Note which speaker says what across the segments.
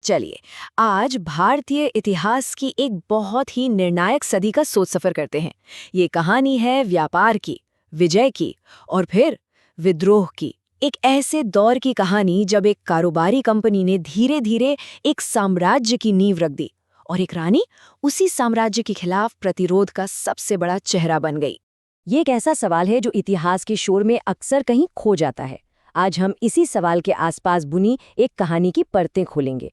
Speaker 1: चलिए, आज भारतीय इतिहास की एक बहुत ही निर्णायक सदी का सोच सफर करते हैं। ये कहानी है व्यापार की, विजय की और फिर विद्रोह की। एक ऐसे दौर की कहानी जब एक कारोबारी कंपनी ने धीरे धीरे एक साम्राज्य की नींव रख दी और एक रानी उसी साम्राज्य के खिलाफ प्रतिरोध का सबसे बड़ा चेहरा बन गई।
Speaker 2: ये एक ऐसा सवाल है जो इतिहास के शोर में अक्सर कहीं खो जाता है। आज हम इसी सवाल के आसपास बुनी एक कहानी की परतें खोलेंगे।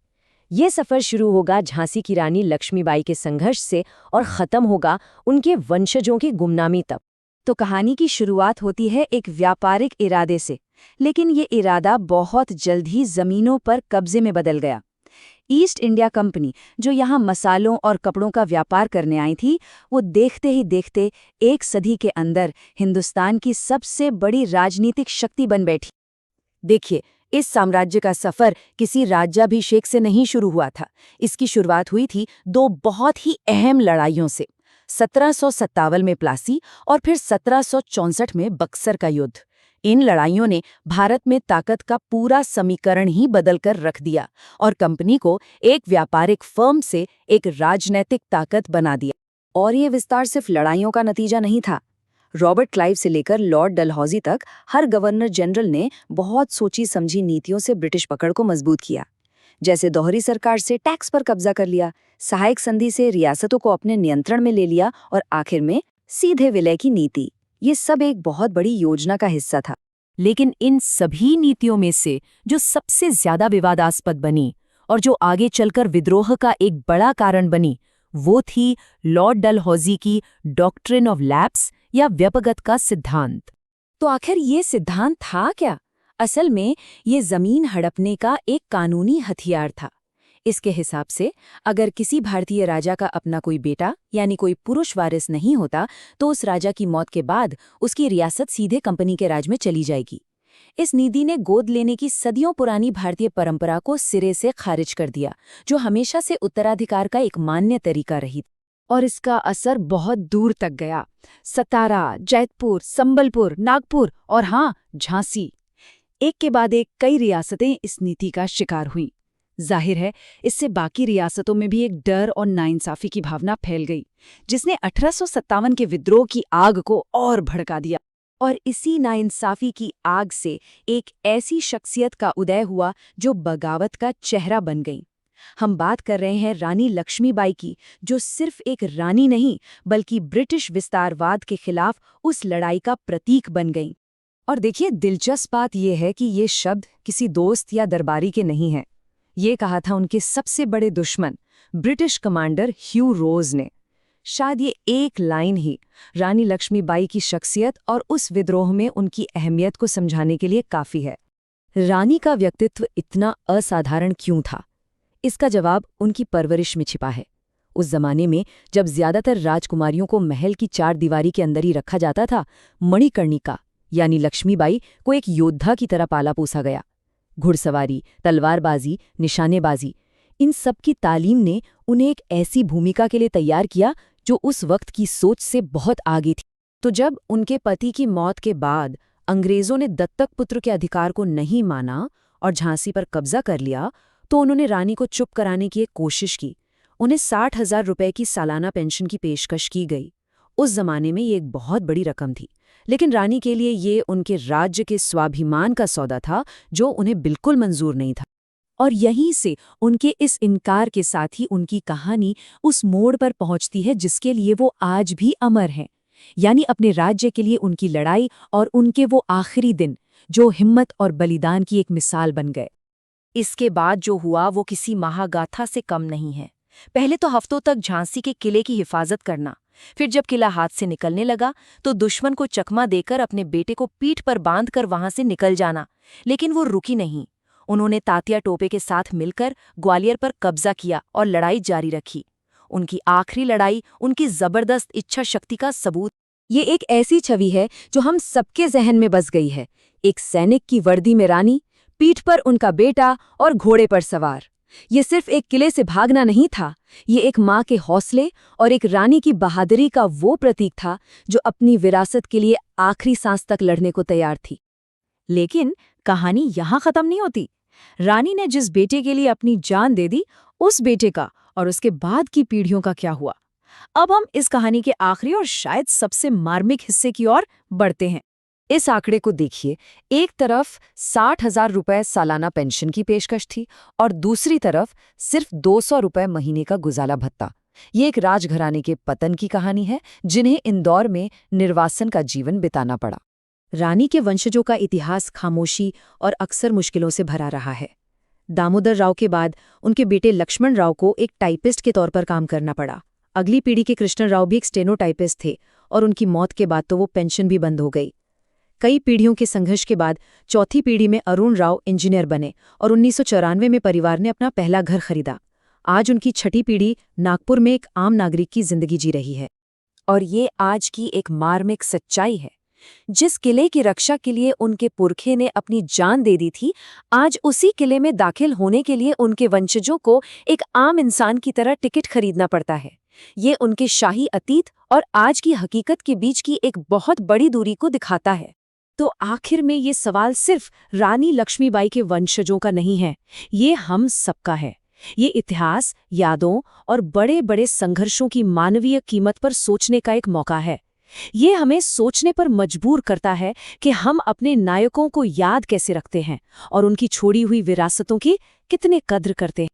Speaker 2: ये सफर शुरू होगा झांसी की रानी लक्ष्मीबाई के संघर्ष से और खत्म होगा उनके वंशजों की गुमनामी तक। तो कहानी की शुरुआत होती है एक व्यापारिक इरादे से, लेकिन ये इरादा बहुत जल्द ही जमीनों पर कब्जे में बदल गया। ईस्ट इंडिया कंपनी, जो यहाँ मसालों और कपड़ों का व्यापार करने आई थी, वो देखते ही देखते एक सदी के अंदर हिंदुस्तान की सबसे बड़ी राजनीतिक शक्ति बन बैठी।
Speaker 1: देखिए, इस साम्राज्य का सफर किसी राज्याभिषेक से नहीं शुरू हुआ था। इसकी शुरुआत हुई थी दो बहुत ही अहम लड़ाइयों से। 1757 में प्लासी और फिर 1764 में बक्सर का युद्ध। इन लड़ाइयों ने भारत में ताकत का पूरा समीकरण ही बदलकर रख दिया और कंपनी को एक व्यापारिक फर्म से एक राजनैतिक ताकत बना दिया। और ये विस्तार सिर्फ लड़ाइयों का नतीजा नहीं था। रॉबर्ट क्लाइव से लेकर लॉर्ड डलहौजी तक हर गवर्नर जनरल ने बहुत सोची समझी नीतियों से ब्रिटिश पकड़ को मजबूत किया। जैसे दोहरी सरकार से टैक्स पर कब्जा कर लिया, सहायक संधि से रियासतों को अपने नियंत्रण में ले लिया और आखिर में सीधे विलय की नीति। ये सब एक बहुत बड़ी योजना का हिस्सा था।
Speaker 2: लेकिन इन सभी नीतियों में से जो सबसे ज्यादा विवादास्पद बनी और जो आगे चलकर विद्रोह का एक बड़ा कारण बनी, वो थी लॉर्ड डलहौजी की डॉक्ट्रिन ऑफ लैप्स या व्यपगत का सिद्धांत। तो आखिर ये सिद्धांत था क्या? असल में ये जमीन हड़पने का एक कानूनी हथियार था। इसके हिसाब से अगर किसी भारतीय राजा का अपना कोई बेटा यानी कोई पुरुष वारिस नहीं होता, तो उस राजा की मौत के बाद उसकी रियासत सीधे कंपनी के राज में चली जाएगी। इस नीति ने गोद लेने की सदियों पुरानी भारतीय परंपरा को सिरे से खारिज कर दिया, जो हमेशा से उत्तराधिकार का एक मान्य तरीका रही। और इसका असर बहुत दूर तक गया। सतारा, जैतपुर, संबलपुर, नागपुर और हाँ, झांसी, एक के बाद एक कई रियासतें इस नीति का शिकार हुईं। जाहिर है, इससे बाकी रियासतों में भी एक डर और नाइंसाफी की भावना फैल गई, जिसने 1857 के विद्रोह की आग को और भड़का दिया। और इसी नाइंसाफी की आग से एक ऐसी शख्सियत का उदय हुआ जो बगावत का चेहरा बन गई। हम बात कर रहे हैं रानी लक्ष्मीबाई की, जो सिर्फ एक रानी नहीं बल्कि ब्रिटिश विस्तारवाद के खिलाफ उस लड़ाई का प्रतीक बन गईं। और देखिए, दिलचस्प बात यह है कि ये शब्द किसी दोस्त या दरबारी के नहीं हैं। ये कहा था उनके सबसे बड़े दुश्मन ब्रिटिश कमांडर ह्यू रोज ने। शायद ये एक लाइन ही रानी लक्ष्मीबाई की शख्सियत और उस विद्रोह में उनकी अहमियत को समझाने के लिए काफी है। रानी का व्यक्तित्व इतना असाधारण क्यों था? इसका जवाब उनकी परवरिश में छिपा है। उस जमाने में जब ज्यादातर राजकुमारियों को महल की चार दीवारी के अंदर ही रखा जाता था, मणिकर्णिका यानी लक्ष्मीबाई को एक योद्धा की तरह पाला पोसा गया। घुड़सवारी, तलवारबाजी, निशानेबाजी, इन सब की तालीम ने उन्हें एक ऐसी भूमिका के लिए तैयार किया जो उस वक्त की सोच से बहुत आगे थी। तो जब उनके पति की मौत के बाद अंग्रेजों ने दत्तक पुत्र के अधिकार को नहीं माना और झांसी पर कब्जा कर लिया, तो उन्होंने रानी को चुप कराने की एक कोशिश की। उन्हें 60,000 रुपए की सालाना पेंशन की पेशकश की गई। उस जमाने में ये एक बहुत बड़ी रकम थी, लेकिन रानी के लिए ये उनके राज्य के स्वाभिमान का सौदा था, जो उन्हें बिल्कुल मंजूर नहीं था। और यहीं से उनके इस इनकार के साथ ही उनकी कहानी उस मोड़ पर पहुंचती है जिसके लिए वो आज भी अमर हैं, यानी अपने राज्य के लिए उनकी लड़ाई और उनके वो आखिरी दिन जो हिम्मत और बलिदान की एक मिसाल बन गए।
Speaker 1: इसके बाद जो हुआ वो किसी महागाथा से कम नहीं है। पहले तो हफ्तों तक झांसी के किले की हिफाजत करना, फिर जब किला हाथ से निकलने लगा तो दुश्मन को चकमा देकर अपने बेटे को पीठ पर बांधकर वहां से निकल जाना। लेकिन वो रुकी नहीं। उन्होंने तात्या टोपे के साथ मिलकर ग्वालियर पर कब्जा किया और लड़ाई जारी रखी। उनकी आखिरी लड़ाई उनकी जबरदस्त इच्छा शक्ति का सबूत।
Speaker 2: ये एक ऐसी छवि है जो हम सबके जहन में बस गई है। एक सैनिक की वर्दी में रानी, पीठ पर उनका बेटा और घोड़े पर सवार। ये सिर्फ एक किले से भागना नहीं था, ये एक माँ के हौसले और एक रानी की बहादुरी का वो प्रतीक था जो अपनी विरासत के लिए आखिरी सांस तक लड़ने को तैयार थी।
Speaker 1: लेकिन कहानी यहाँ खत्म नहीं होती।
Speaker 2: रानी ने जिस बेटे के लिए अपनी जान दे दी, उस बेटे का और उसके बाद की पीढ़ियों का क्या हुआ? अब हम इस कहानी के आखिरी और शायद सबसे मार्मिक हिस्से की ओर बढ़ते हैं।
Speaker 1: इस आंकड़े को देखिए, एक तरफ 60,000 रुपए सालाना पेंशन की पेशकश थी और दूसरी तरफ सिर्फ 200 रुपए महीने का गुजारा भत्ता। ये एक राजघराने के पतन की कहानी है, जिन्हें इंदौर में निर्वासन का जीवन बिताना पड़ा।
Speaker 2: रानी के वंशजों का इतिहास खामोशी और अक्सर मुश्किलों से भरा रहा है। दामोदर राव के बाद उनके बेटे लक्ष्मण राव को एक टाइपिस्ट के तौर पर काम करना पड़ा। अगली पीढ़ी के कृष्ण राव भी एक स्टेनोटाइपिस्ट थे और उनकी मौत के बाद तो वो पेंशन भी बंद हो गई। कई पीढ़ियों के संघर्ष के बाद चौथी पीढ़ी में अरुण राव इंजीनियर बने और 1994 में परिवार ने अपना पहला घर खरीदा। आज उनकी छठी पीढ़ी नागपुर में एक आम नागरिक की जिंदगी जी रही है।
Speaker 1: और ये आज की एक मार्मिक सच्चाई है। जिस किले की रक्षा के लिए उनके पुरखे ने अपनी जान दे दी थी, आज उसी किले में दाखिल होने के लिए उनके वंशजों को एक आम इंसान की तरह टिकट खरीदना पड़ता है। ये उनके शाही अतीत और आज की हकीकत के बीच की एक बहुत बड़ी दूरी को दिखाता है।
Speaker 2: तो आखिर में ये सवाल सिर्फ रानी लक्ष्मीबाई के वंशजों का नहीं है, ये हम सबका है। ये इतिहास, यादों और बड़े बड़े संघर्षों की मानवीय कीमत पर सोचने का एक मौका है। ये हमें सोचने पर मजबूर करता है कि हम अपने नायकों को याद कैसे रखते हैं और उनकी छोड़ी हुई विरासतों की कितने कद्र करते हैं।